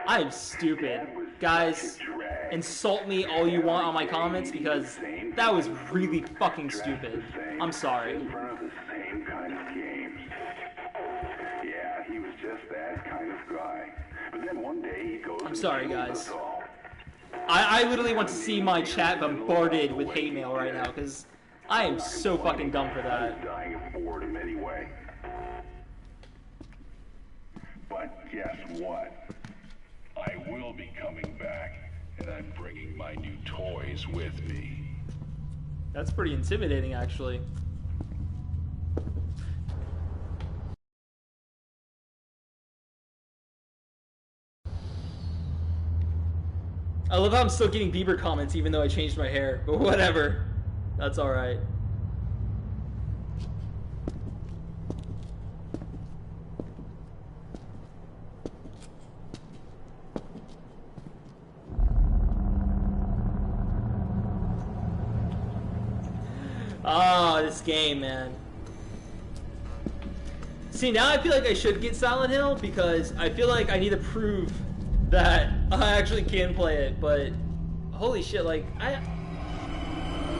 I am stupid. Guys, insult me all you want on my comments because that was really fucking stupid. I'm sorry. In front of the same kind of games. Yeah, he was just that kind of guy. But then one day he goes I'm sorry, and kills guys. us all. I literally want to see my chat bombarded with hate mail right now because I am so fucking dumb for I was that. dying of boredom anyway. But guess what? I will be coming back, and I'm bringing my new toys with me. That's pretty intimidating, actually. I love how I'm still getting Bieber comments even though I changed my hair, but whatever. That's alright. Oh, this game, man. See, now I feel like I should get Silent Hill because I feel like I need to prove that I actually can play it, but holy shit, like,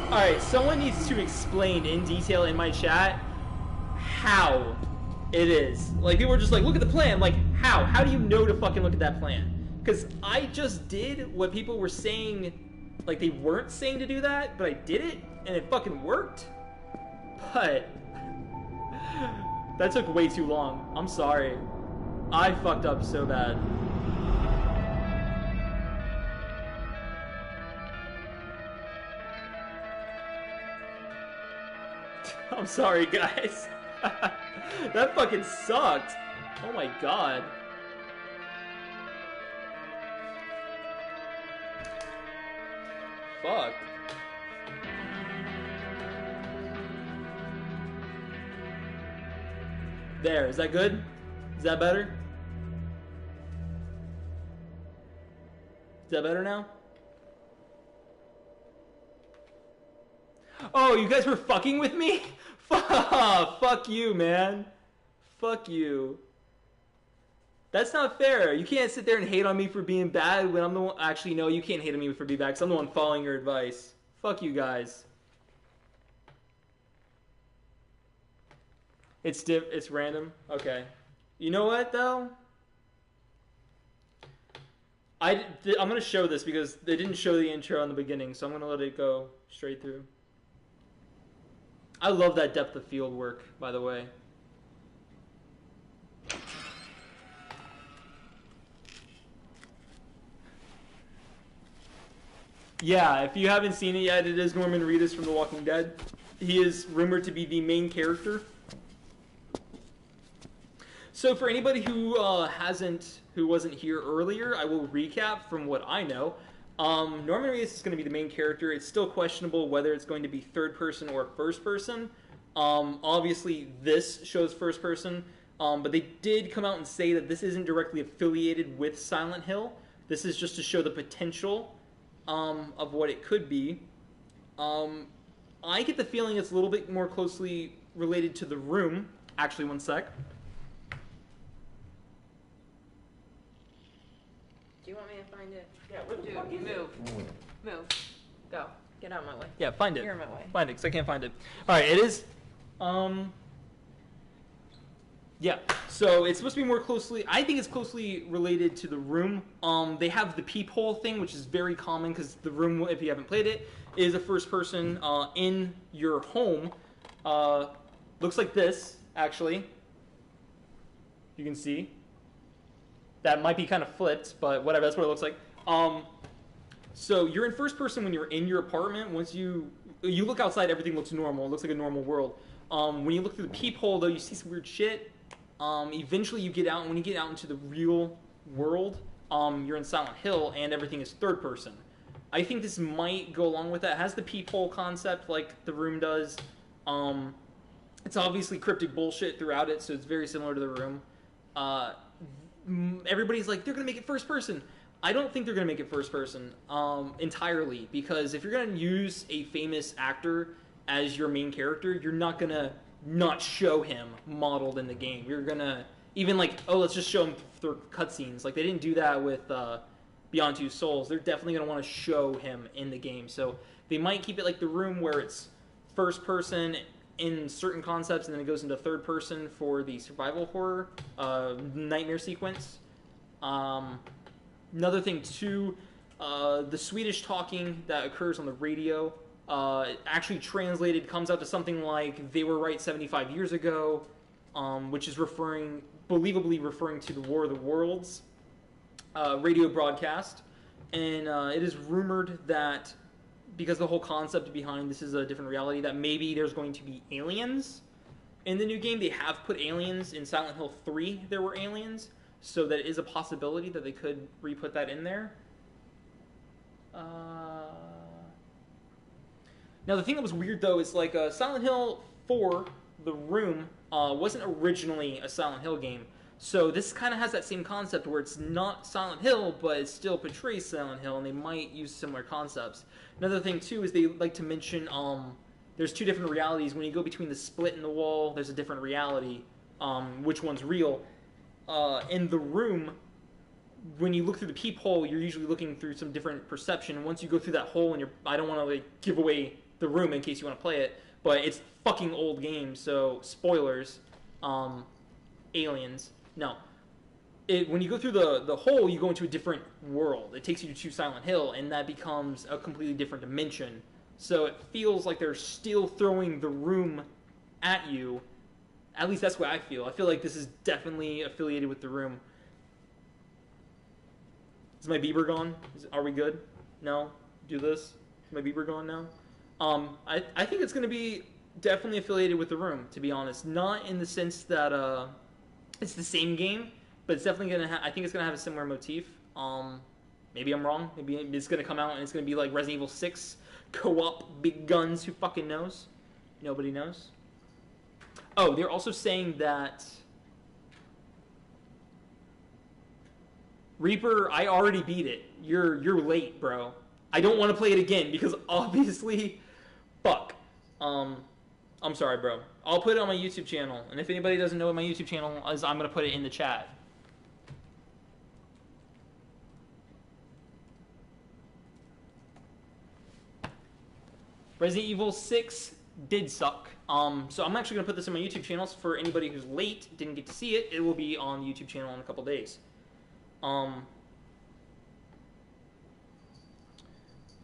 Alright, someone needs to explain in detail in my chat how it is. Like, people are just like, look at the plan. Like, how? How do you know to fucking look at that plan? Because I just did what people were saying, like, they weren't saying to do that, but I did it, and it fucking worked. But that took way too long. I'm sorry. I fucked up so bad. I'm sorry, guys. That fucking sucked. Oh my god. Fuck. There, is that good? Is that better? Is that better now? Oh, you guys were fucking with me? Fuck you, man. Fuck you. That's not fair. You can't sit there and hate on me for being bad when I'm the one... Actually, no, you can't hate on me for being bad because I'm the one following your advice. Fuck you guys. It's random? Okay. You know what, though? I'm going to show this because they didn't show the intro in the beginning, so I'm going to let it go straight through. I love that depth of field work, by the way. Yeah, if you haven't seen it yet, it is Norman Reedus from The Walking Dead. He is rumored to be the main character. So for anybody who wasn't here earlier, I will recap from what I know. Norman Reedus is going to be the main character. It's still questionable whether it's going to be third person or first person. Obviously, this shows first person, but they did come out and say that this isn't directly affiliated with Silent Hill. This is just to show the potential of what it could be. I get the feeling it's a little bit more closely related to The Room. Actually, one sec. Do you want me to find it? Yeah, where the Dude, fuck is move. it? Move. Go. Get out of my way. Yeah, find it. You're in my way. Find it, because I can't find it. Alright, it is... Yeah, so it's supposed to be more closely... I think it's closely related to The Room. They have the peephole thing, which is very common, because The Room, if you haven't played it, is a first person in your home. Looks like this, actually. You can see. That might be kind of flipped, but whatever, that's what it looks like. So you're in first person when you're in your apartment. Once you look outside, everything looks normal. It looks like a normal world. When you look through the peephole, though, you see some weird shit. Eventually you get out, and when you get out into the real world, you're in Silent Hill, and everything is third person. I think this might go along with that. It has the peephole concept like The Room does. It's obviously cryptic bullshit throughout it, so it's very similar to The Room. Everybody's like, they're going to make it first person. I don't think they're going to make it first person entirely, because if you're going to use a famous actor as your main character, you're not going to not show him modeled in the game. You're going to even like, oh, let's just show him through cutscenes. Like they didn't do that with Beyond Two Souls. They're definitely gonna want to show him in the game. So they might keep it like The Room, where it's first person in certain concepts, and then it goes into third person for the survival horror nightmare sequence. Another thing too, the Swedish talking that occurs on the radio, actually translated comes out to something like "They were right 75 years ago," which is believably referring to the War of the Worlds radio broadcast. And it is rumored that because the whole concept behind this is a different reality, that maybe there's going to be aliens in the new game. They have put aliens in Silent Hill 3. There were aliens, so that is a possibility that they could re-put that in there. Now the thing that was weird though is like Silent Hill 4, The Room, wasn't originally a Silent Hill game. So this kind of has that same concept where it's not Silent Hill, but it still portrays Silent Hill, and they might use similar concepts. Another thing too is they like to mention there's two different realities. When you go between the split in the wall, there's a different reality. Which one's real? In The Room, when you look through the peephole, you're usually looking through some different perception. Once you go through that hole, and I don't want to like give away The Room in case you want to play it, but it's fucking old game, so spoilers. Aliens. No. When you go through the hole, you go into a different world. It takes you to Silent Hill, and that becomes a completely different dimension. So it feels like they're still throwing The Room at you. At least that's what I feel. I feel like this is definitely affiliated with The Room. Is my Bieber gone? Are we good? No? Do this? Is my Bieber gone now? I think it's going to be definitely affiliated with The Room, to be honest. Not in the sense that it's the same game, but it's definitely going to I think it's going to have a similar motif. Maybe I'm wrong. Maybe it's going to come out and it's going to be like Resident Evil 6, co-op, big guns. Who fucking knows? Nobody knows. Oh, they're also saying that Reaper, I already beat it. You're late, bro. I don't want to play it again because obviously, fuck. I'm sorry, bro. I'll put it on my YouTube channel, and if anybody doesn't know what my YouTube channel is, I'm gonna put it in the chat. Resident Evil 6 did suck. So I'm actually gonna put this on my YouTube channel so for anybody who's late, didn't get to see it. It will be on the YouTube channel in a couple days.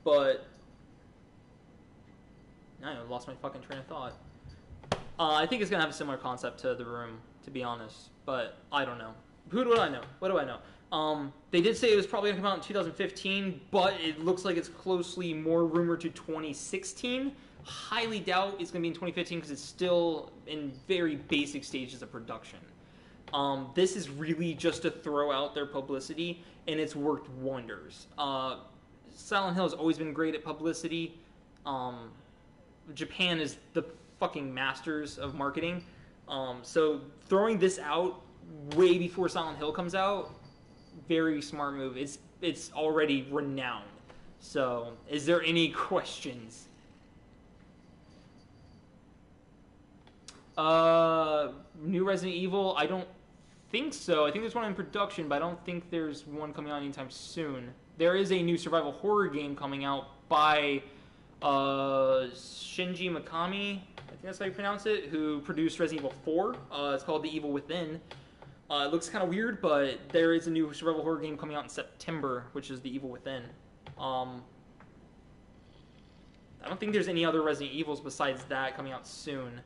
But I lost my fucking train of thought. I think it's gonna have a similar concept to The Room, to be honest. But I don't know. Who do I know? What do I know? They did say it was probably gonna come out in 2015, but it looks like it's closely more rumored to 2016. Highly doubt it's gonna be in 2015 because it's still in very basic stages of production. This is really just to throw out their publicity, and it's worked wonders. Silent Hill has always been great at publicity. Japan is the fucking masters of marketing. So throwing this out way before Silent Hill comes out, very smart move. It's already renowned. So, is there any questions? New Resident Evil, I don't think so. I think there's one in production, but I don't think there's one coming out anytime soon. There is a new survival horror game coming out by Shinji Mikami, I think that's how you pronounce it, who produced Resident Evil 4. It's called The Evil Within. It looks kind of weird, but there is a new survival horror game coming out in September, which is The Evil Within. I don't think there's any other Resident Evils besides that coming out soon.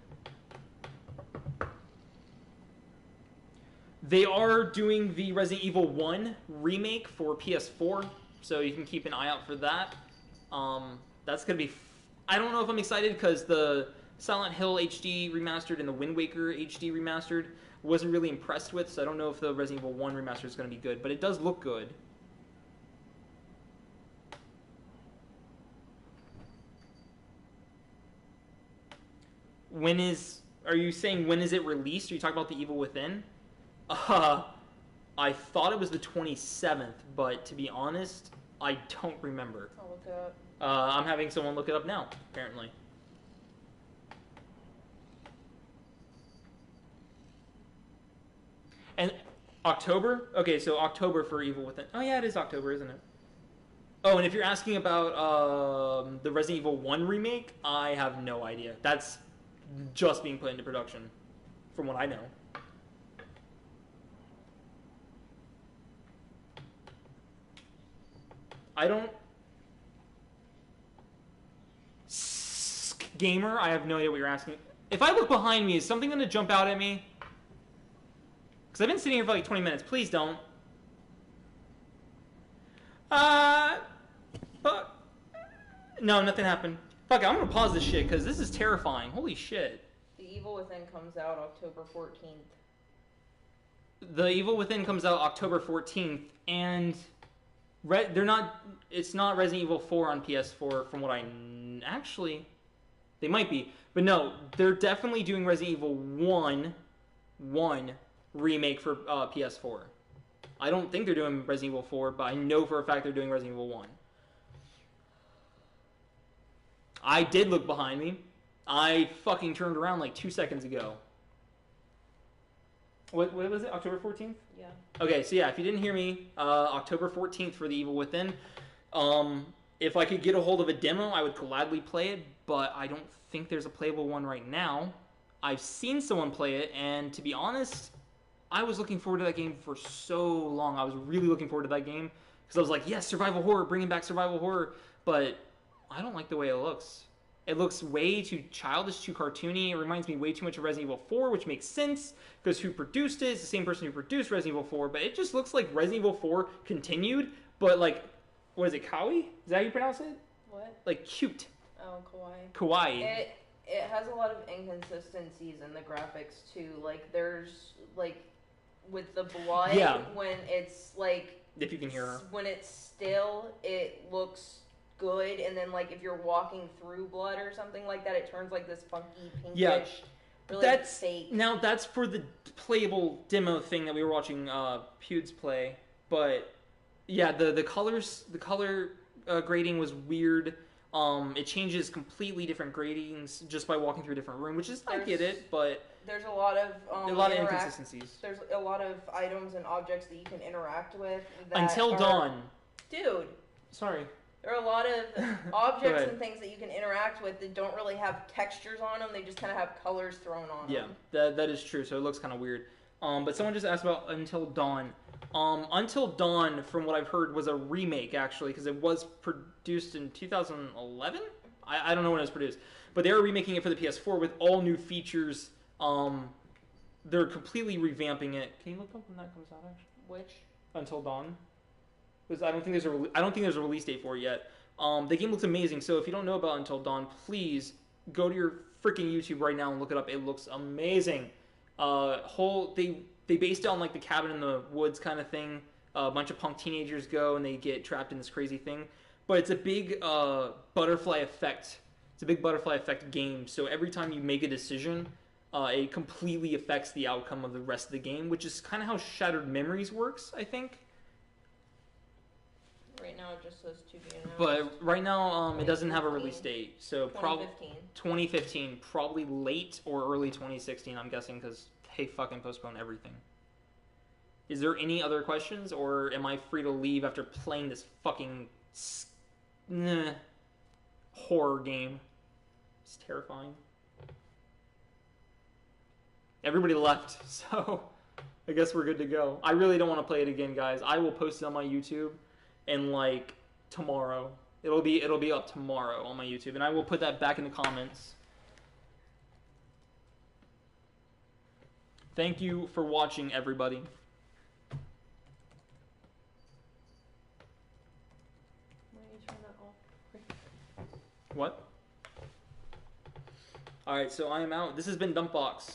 They are doing the Resident Evil 1 remake for PS4, so you can keep an eye out for that. That's going to be... I don't know if I'm excited because the Silent Hill HD remastered and the Wind Waker HD remastered wasn't really impressed with, so I don't know if the Resident Evil 1 remaster is going to be good, but it does look good. Are you saying when is it released? Are you talking about The Evil Within? I thought it was the 27th, but to be honest, I don't remember. I'll look it up. I'm having someone look it up now, apparently. October? Okay, so October for Evil Within. Oh yeah, it is October, isn't it? Oh, and if you're asking about the Resident Evil 1 remake, I have no idea. That's just being put into production, from what I know. I don't... Gamer, I have no idea what you're asking. If I look behind me, is something going to jump out at me? Because I've been sitting here for like 20 minutes. Please don't. Fuck. No, nothing happened. Fuck it, I'm going to pause this shit because this is terrifying. Holy shit. The Evil Within comes out October 14th. The Evil Within comes out October 14th, and they're not. It's not Resident Evil 4 on PS4, from what I actually. They might be, but no, they're definitely doing Resident Evil 1 remake for PS4. I don't think they're doing Resident Evil 4, but I know for a fact they're doing Resident Evil 1. I did look behind me. I fucking turned around like 2 seconds ago. What was it? October 14th? Yeah. Okay, so yeah, if you didn't hear me, October 14th for The Evil Within. If I could get a hold of a demo, I would gladly play it, but I don't think there's a playable one right now. I've seen someone play it, and to be honest, I was looking forward to that game for so long. I was really looking forward to that game, because I was like, yes, survival horror, bringing back survival horror, but I don't like the way it looks. It looks way too childish, too cartoony. It reminds me way too much of Resident Evil 4, which makes sense, because who produced it is the same person who produced Resident Evil 4, but it just looks like Resident Evil 4 continued, but like, what is it, Kawaii? Is that how you pronounce it? What? Like cute. Oh, kawaii. Kawaii. It has a lot of inconsistencies in the graphics too. Like there's like with the blood, Yeah. when it's like, If you can hear her. when it's still, it looks good, and then like if you're walking through blood or something like that, it turns like this funky pinkish. Yeah. Really That's fake. Now that's for the playable demo thing that we were watching Pewds play, but yeah, the colors, the color grading was weird. It changes completely different gradings just by walking through a different room, which is, I get it, but There's a lot of inconsistencies. There's a lot of items and objects that you can interact with. That Until Dawn. Dude, Sorry. there are a lot of objects and things that you can interact with that don't really have textures on them. They just kind of have colors thrown on Yeah, them. that is true. So it looks kind of weird. But someone just asked about Until Dawn. Until Dawn, from what I've heard, was a remake, actually, because it was produced in 2011? I don't know when it was produced. But they are remaking it for the PS4 with all new features. They're completely revamping it. Can you look up when that comes out, actually? Which? Until Dawn. Because I don't think there's a release date for it yet. The game looks amazing, so if you don't know about Until Dawn, please go to your freaking YouTube right now and look it up. It looks amazing. They based it on like the cabin in the woods kind of thing. A bunch of punk teenagers go and they get trapped in this crazy thing. But it's a big butterfly effect. It's a big butterfly effect game. So every time you make a decision, it completely affects the outcome of the rest of the game, which is kind of how Shattered Memories works, I think. Right now it just says to be announced. But right now it doesn't have a release date. So probably 2015. 2015, probably late or early 2016, I'm guessing, because they fucking postpone everything. Is there any other questions, or am I free to leave after playing this fucking horror game? It's terrifying. Everybody left, so I guess we're good to go. I really don't want to play it again, guys. I will post it on my YouTube in like tomorrow. It'll be up tomorrow on my YouTube, and I will put that back in the comments. Thank you for watching, everybody. Why don't you turn that off? What? Alright, so I am out. This has been Dumpbox.